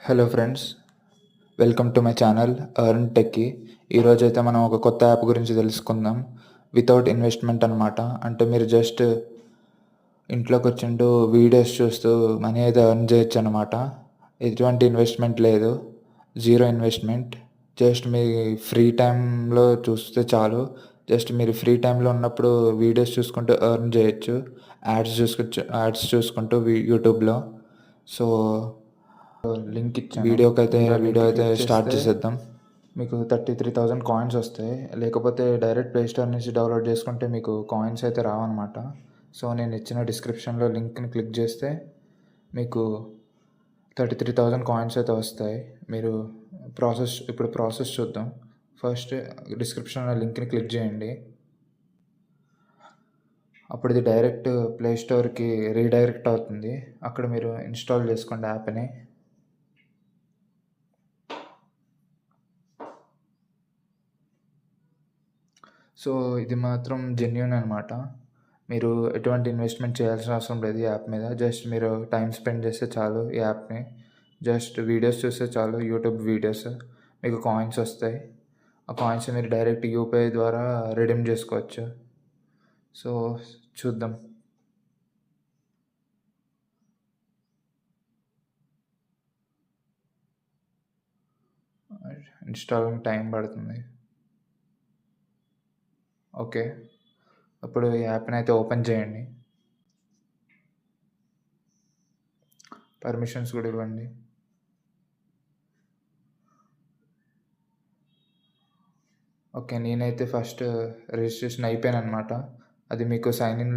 Hello friends, welcome to my channel earn techie. ఈరోజైతే మనం ఒక కొత్త యాప్ గురించి తెలుసుకుందాం. వితౌట్ ఇన్వెస్ట్మెంట్ అనమాట. అంటే మీరు జస్ట్ ఇంట్లో కూర్చుంటూ వీడియోస్ చూస్తూ మనీ అయితే ఎర్న్ చేయొచ్చు అనమాట. ఎటువంటి ఇన్వెస్ట్మెంట్ లేదు, జీరో ఇన్వెస్ట్మెంట్. జస్ట్ మీ ఫ్రీ టైంలో చూస్తే చాలు. జస్ట్ మీరు ఫ్రీ టైంలో ఉన్నప్పుడు వీడియోస్ చూసుకుంటూ ఎర్న్ చేయొచ్చు. యాడ్స్ చూసుకుంటూ యూట్యూబ్లో. సో లింక్ ఇచ్చాను. వీడియో అయితే స్టార్ట్ చేసేద్దాం. మీకు 33,000 కాయిన్స్ వస్తాయి. లేకపోతే డైరెక్ట్ ప్లే స్టోర్ నుంచి డౌన్లోడ్ చేసుకుంటే మీకు కాయిన్స్ అయితే రావన్నమాట. సో నేను ఇచ్చిన డిస్క్రిప్షన్లో లింక్ని క్లిక్ చేస్తే మీకు 33,000 కాయిన్స్ అయితే వస్తాయి. మీరు ప్రాసెస్ చూద్దాం. ఫస్ట్ డిస్క్రిప్షన్లో లింక్ని క్లిక్ చేయండి. అప్పుడు ఇది డైరెక్ట్ ప్లే స్టోర్కి రీడైరెక్ట్ అవుతుంది. అక్కడ మీరు ఇన్స్టాల్ చేసుకోండి యాప్ని. సో ఇది మాత్రం జెన్యూన్ అనమాట. మీరు ఎటువంటి ఇన్వెస్ట్మెంట్ చేయాల్సిన అవసరం లేదు ఈ యాప్ మీద. జస్ట్ మీరు టైం స్పెండ్ చేస్తే చాలు ఈ యాప్ని. జస్ట్ వీడియోస్ చూస్తే చాలు, యూట్యూబ్ వీడియోస్. మీకు కాయిన్స్ వస్తాయి. ఆ కాయిన్స్ మీరు డైరెక్ట్ యూపీఐ ద్వారా రిడీమ్ చేసుకోవచ్చు. సో చూద్దాం. ఇన్స్టాలింగ్ టైం పడుతుంది. ఓకే, అప్పుడు ఈ యాప్ని అయితే ఓపెన్ చేయండి. పర్మిషన్స్ కూడా ఇవ్వండి. ఓకే, నేనైతే ఫస్ట్ రిజిస్ట్రేషన్ అయిపోయాను అనమాట. అది మీకు సైన్ ఇన్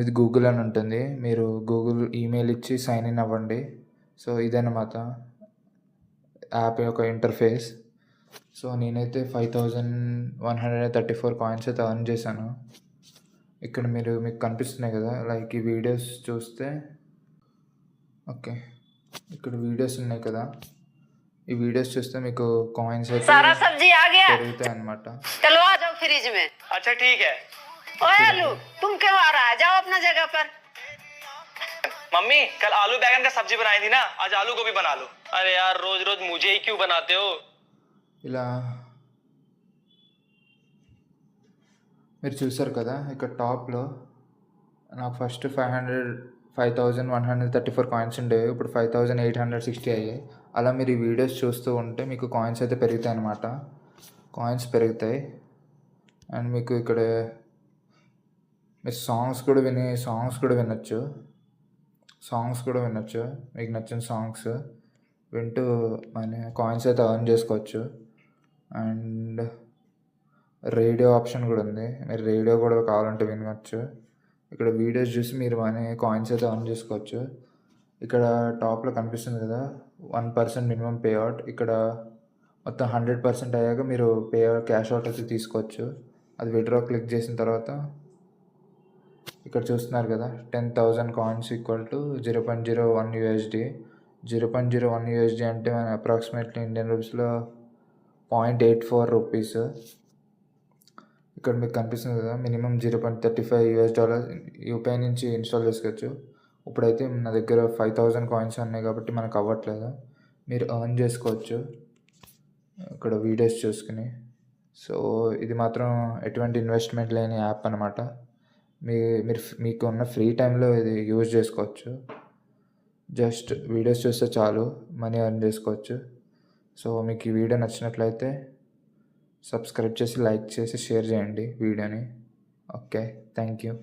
విత్ గూగుల్ అని ఉంటుంది. మీరు గూగుల్ ఈమెయిల్ ఇచ్చి సైన్ ఇన్ అవ్వండి. సో ఇదన్నమాట యాప్ యొక్క ఇంటర్ఫేస్. సో నేనైతే 5,134 కాయిన్స్ అయితే ఎర్న్ చేశాను. ఇక్కడ మీకు కనిపిస్తున్నాయి కదా, లైక్ ఈ వీడియోస్ చూస్తే. ఓకే, ఇక్కడ వీడియోస్ ఉన్నాయి కదా, ఈ వీడియోస్ చూస్తే మీకు కాయిన్స్ అయితే పెరుగుతాయి అన్నమాట. मम्मी कल आलू बैगन का सब्जी बनाई थी ना, आज आलू गोभी बना लो। अरे यार रोज रोज मुझे ही क्यों बनाते हो। ఇలా మీరు చూసారు కదా, ఇక్కడ టాప్లో నాకు ఫస్ట్ 5,134 కాయిన్స్ ఉండేవి. ఇప్పుడు 5,860 అయ్యాయి. అలా మీరు ఈ వీడియోస్ చూస్తూ ఉంటే మీకు కాయిన్స్ అయితే పెరుగుతాయి అన్నమాట. కాయిన్స్ పెరుగుతాయి. అండ్ మీకు ఇక్కడ మీరు సాంగ్స్ కూడా వినొచ్చు. మీకు నచ్చిన సాంగ్స్ వింటూ మన కాయిన్స్ అయితే ఎర్న్ చేసుకోవచ్చు. అండ్ రేడియో ఆప్షన్ కూడా ఉంది. మీరు రేడియో కూడా కావాలంటే వినవచ్చు. ఇక్కడ వీడియోస్ చూసి మీరు మన కాయిన్స్ అయితే ఎర్న్ చేసుకోవచ్చు. ఇక్కడ టాప్లో కనిపిస్తుంది కదా, 1% మినిమం పే అవుట్. ఇక్కడ మొత్తం 100% అయ్యాక మీరు క్యాష్ అవుట్ అయితే తీసుకోవచ్చు. అది విత్డ్రా క్లిక్ చేసిన తర్వాత ఇక్కడ చూస్తున్నారు కదా, 10,000 coins equal to 0.01 USD. 0.01 USD అంటే మన అప్రాక్సిమేట్లీ ఇండియన్ రూపీస్లో 0.84 రూపీస్. ఇక్కడ మీకు కనిపిస్తుంది కదా, మినిమం $0.35 యూపీఐ నుంచి ఇన్స్టాల్ చేసుకోవచ్చు. ఇప్పుడైతే నా దగ్గర 5,000 కాయిన్స్ ఉన్నాయి కాబట్టి మనకు అవ్వట్లేదు. మీరు ఎర్న్ చేసుకోవచ్చు ఇక్కడ వీడియోస్ చూసుకుని. సో ఇది మాత్రం ఎటువంటి ఇన్వెస్ట్మెంట్ లేని యాప్ అనమాట. మీకు ఉన్న ఫ్రీ టైంలో ఇది యూజ్ చేసుకోవచ్చు. జస్ట్ వీడియోస్ చూస్తే చాలు, మనీ ఎర్న్ చేసుకోవచ్చు. సో మీకు ఈ వీడియో నచ్చినట్లయితే సబ్స్క్రైబ్ చేసి, లైక్ చేసి, షేర్ చేయండి వీడియోని. Okay, thank you.